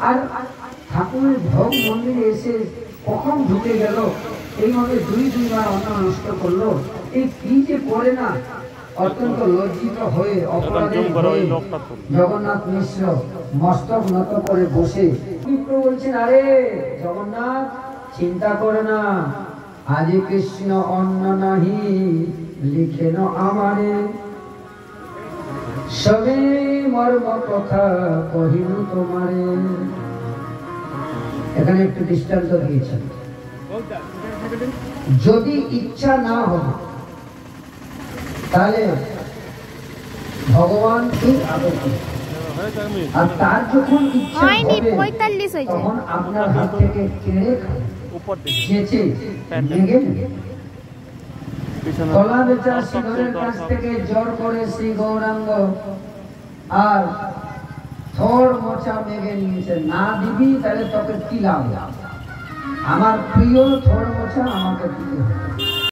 আর ঠাকুরের ভোগ মন্দিরে এসে কখন ঢুকে গেল, এইভাবে দুইবার অন্ন নষ্ট করলো। এই কি যে করে না, অত্যন্ত লজ্জিত হয়ে অপরাধের হয়ে জগন্নাথ মিশ্র মস্তক নত করে বসে বিপ্র বলছেন, আরে জগন্নাথ চিন্তা করে না, আজি কৃষ্ণ অন্ন নাহি লিখেন আমারে, সবে মর্ম কথা কহিল তোমারে। এখানে একটু দৃষ্টান্ত দিয়েছেন, যদি ইচ্ছা না হয় তাহলে ভগবান কি আপত্তি, আর তার যখন ইচ্ছা হবে তখন আপনার হাত থেকে কেড়ে খেয়েছে ভেঙে নেবে। কলা বেচা শ্রীধরের কাছ থেকে জোর করে শ্রী গৌরাঙ্গ আর থর মোচা মেঘে নিয়েছে, না দিবি তাহলে তোকে কি লাভ, আমার প্রিয় থর মোচা আমাকে দিতে হবে।